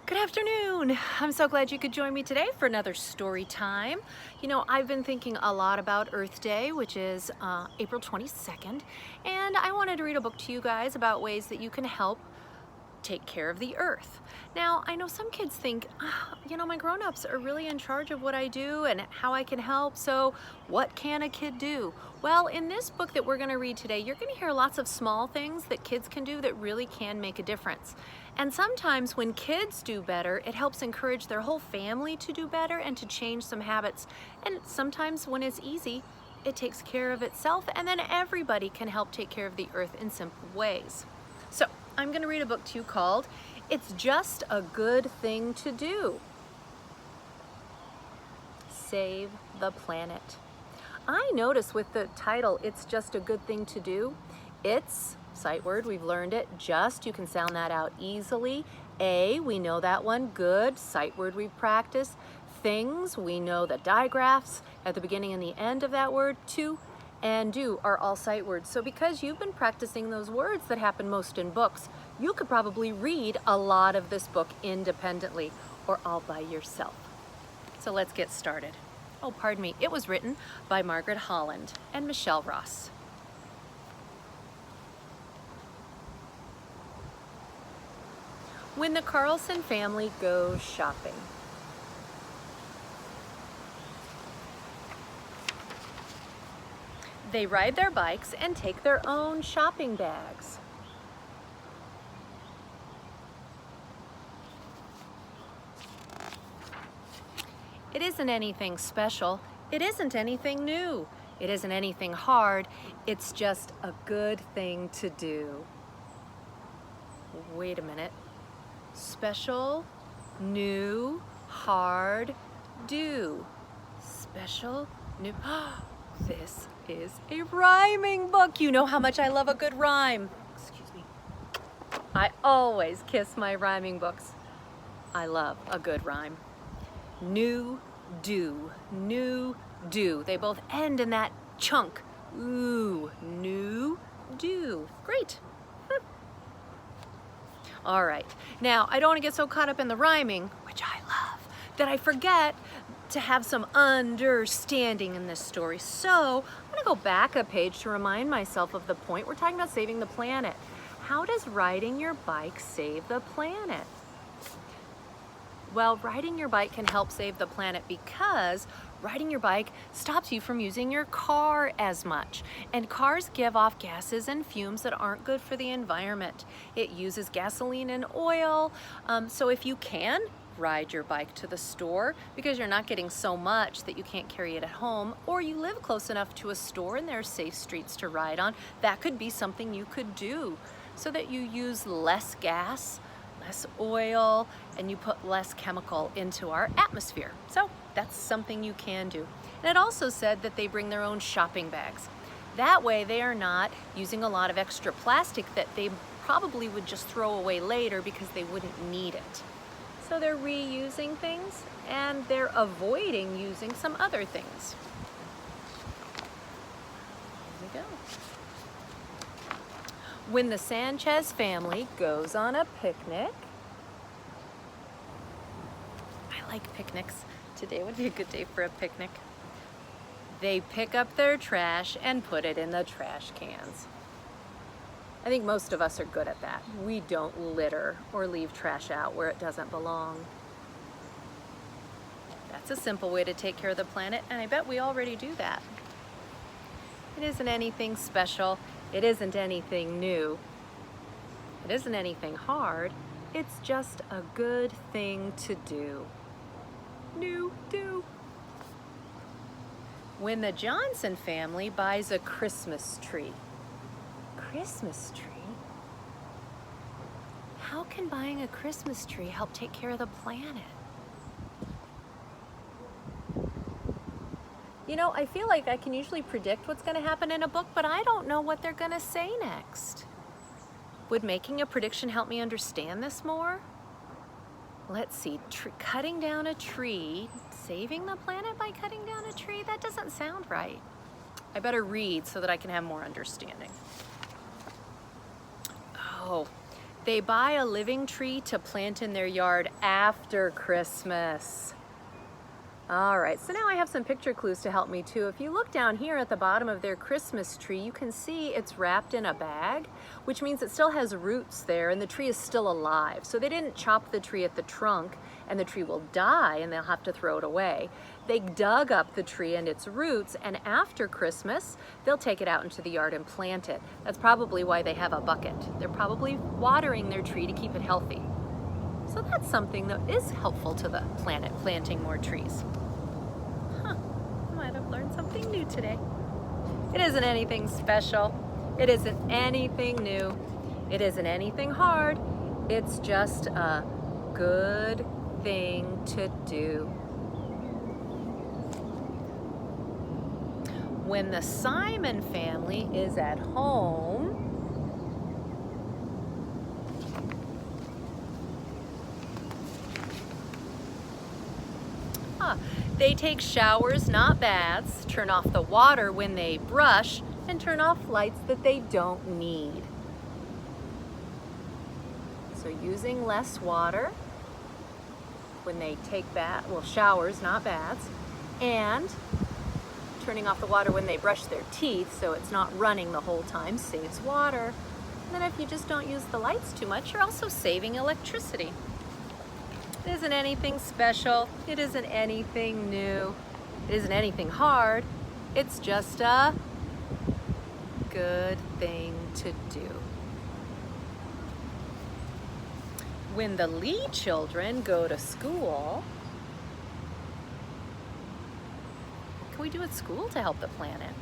Good afternoon. I'm so glad you could join me today for another story time. You know, I've been thinking a lot about Earth Day, which is April 22nd, and I wanted to read a book to you guys about ways that you can help take care of the earth. Now, I know some kids think, my grown-ups are really in charge of what I do and how I can help, so what can a kid do? Well, in this book that we're going to read today, you're going to hear lots of small things that kids can do that really can make a difference. And sometimes when kids do better, it helps encourage their whole family to do better and to change some habits. And sometimes when it's easy, it takes care of itself, and then everybody can help take care of the earth in simple ways. So, I'm going to read a book to you called It's Just a Good Thing to Do. Save the Planet. I notice with the title, It's Just a Good Thing to Do, it's, sight word, we've learned it, just, you can sound that out easily. A, we know that one, good, sight word we've practiced. Things, we know the digraphs at the beginning and the end of that word. To and do are all sight words. So because you've been practicing those words that happen most in books, you could probably read a lot of this book independently or all by yourself. So let's get started. Oh, pardon me. It was written by Margaret Holland and Michelle Ross. When the Carlson family goes shopping. They ride their bikes and take their own shopping bags. It isn't anything special. It isn't anything new. It isn't anything hard. It's just a good thing to do. Wait a minute. Special, new, hard, do. Special, new. This is a rhyming book. You know how much I love a good rhyme. Excuse me. I always kiss my rhyming books. I love a good rhyme. New, do, new, do. They both end in that chunk. Ooh, new, do. Great. All right. Now, I don't want to get so caught up in the rhyming, which I love, that I forget to have some understanding in this story. So I'm going to go back a page to remind myself of the point. We're talking about saving the planet. How does riding your bike save the planet? Well, riding your bike can help save the planet because riding your bike stops you from using your car as much. And cars give off gases and fumes that aren't good for the environment. It uses gasoline and oil. So if you can, ride your bike to the store because you're not getting so much that you can't carry it at home, or you live close enough to a store and there are safe streets to ride on, that could be something you could do so that you use less gas, less oil, and you put less chemical into our atmosphere. So that's something you can do. And it also said that they bring their own shopping bags. That way they are not using a lot of extra plastic that they probably would just throw away later because they wouldn't need it. So they're reusing things and they're avoiding using some other things. Here we go. When the Sanchez family goes on a picnic. I like picnics. Today would be a good day for a picnic. They pick up their trash and put it in the trash cans. I think most of us are good at that. We don't litter or leave trash out where it doesn't belong. That's a simple way to take care of the planet, and I bet we already do that. It isn't anything special. It isn't anything new. It isn't anything hard. It's just a good thing to do. New, do. When the Johnson family buys a Christmas tree. Christmas tree? How can buying a Christmas tree help take care of the planet? You know, I feel like I can usually predict what's going to happen in a book, but I don't know what they're going to say next. Would making a prediction help me understand this more? Let's see, cutting down a tree, saving the planet by cutting down a tree? That doesn't sound right. I better read so that I can have more understanding. Oh, They buy a living tree to plant in their yard after Christmas. All right, so now I have some picture clues to help me too. If you look down here at the bottom of their Christmas tree, you can see it's wrapped in a bag, which means it still has roots there and the tree is still alive. So they didn't chop the tree at the trunk and the tree will die and they'll have to throw it away. They dug up the tree and its roots, and after Christmas, they'll take it out into the yard and plant it. That's probably why they have a bucket. They're probably watering their tree to keep it healthy. So that's something that is helpful to the planet, planting more trees. Huh, I might have learned something new today. It isn't anything special. It isn't anything new. It isn't anything hard. It's just a good thing to do. When the Simon family is at home, they take showers, not baths, turn off the water when they brush, and turn off lights that they don't need. So using less water when they take showers, not baths, and turning off the water when they brush their teeth so it's not running the whole time saves water. And then if you just don't use the lights too much, you're also saving electricity. It isn't anything special. It isn't anything new. It isn't anything hard. It's just a good thing to do. When the Lee children go to school, what can we do at school to help the planet?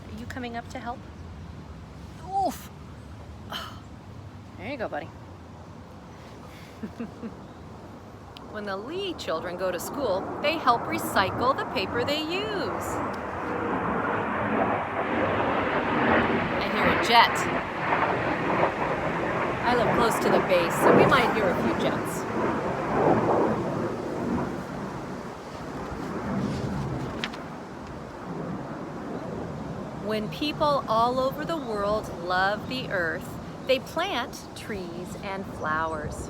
Are you coming up to help? Oof! There you go, buddy. When the Lee children go to school, they help recycle the paper they use. I hear a jet. I live close to the base, so we might hear a few jets. When people all over the world love the earth, they plant trees and flowers.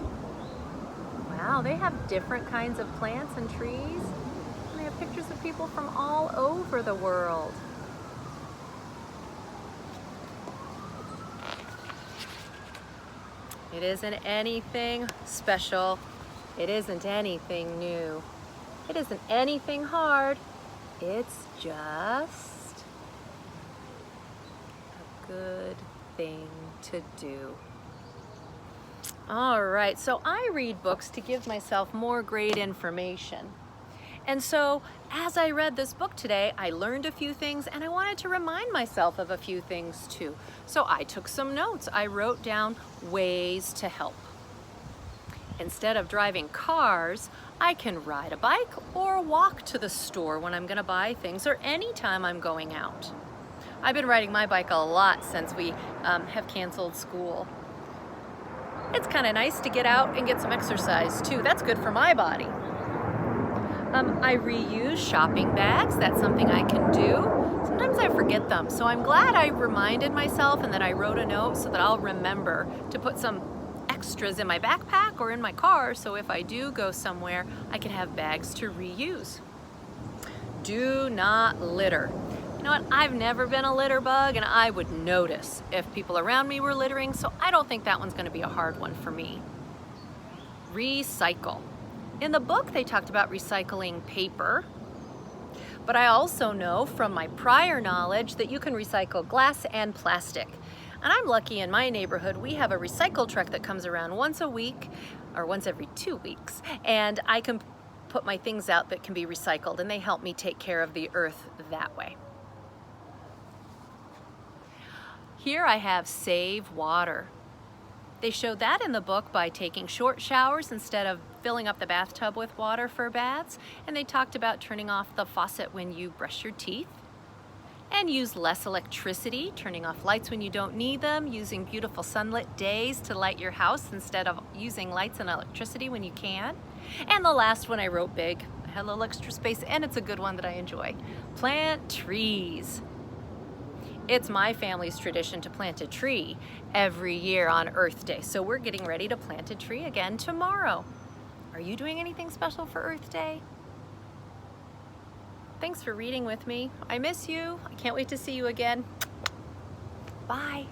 Wow, they have different kinds of plants and trees. And they have pictures of people from all over the world. It isn't anything special. It isn't anything new. It isn't anything hard. It's just a good thing to do. All right, so I read books to give myself more great information. And so as I read this book today, I learned a few things and I wanted to remind myself of a few things too. So I took some notes. I wrote down ways to help. Instead of driving cars, I can ride a bike or walk to the store when I'm gonna buy things or anytime I'm going out. I've been riding my bike a lot since we have canceled school. It's kind of nice to get out and get some exercise too. That's good for my body. I reuse shopping bags. That's something I can do. Sometimes I forget them, so I'm glad I reminded myself and that I wrote a note so that I'll remember to put some extras in my backpack or in my car, so if I do go somewhere, I can have bags to reuse. Do not litter. You know what, I've never been a litter bug and I would notice if people around me were littering, so I don't think that one's gonna be a hard one for me. Recycle. In the book, they talked about recycling paper, but I also know from my prior knowledge that you can recycle glass and plastic. And I'm lucky in my neighborhood, we have a recycle truck that comes around once a week or once every 2 weeks, and I can put my things out that can be recycled, and they help me take care of the earth that way. Here I have save water. They showed that in the book by taking short showers instead of filling up the bathtub with water for baths, and they talked about turning off the faucet when you brush your teeth, and use less electricity, turning off lights when you don't need them, using beautiful sunlit days to light your house instead of using lights and electricity when you can. And the last one I wrote big. I had a little extra space and it's a good one that I enjoy. Plant trees. It's my family's tradition to plant a tree every year on Earth Day, so we're getting ready to plant a tree again tomorrow. Are you doing anything special for Earth Day? Thanks for reading with me. I miss you. I can't wait to see you again. Bye.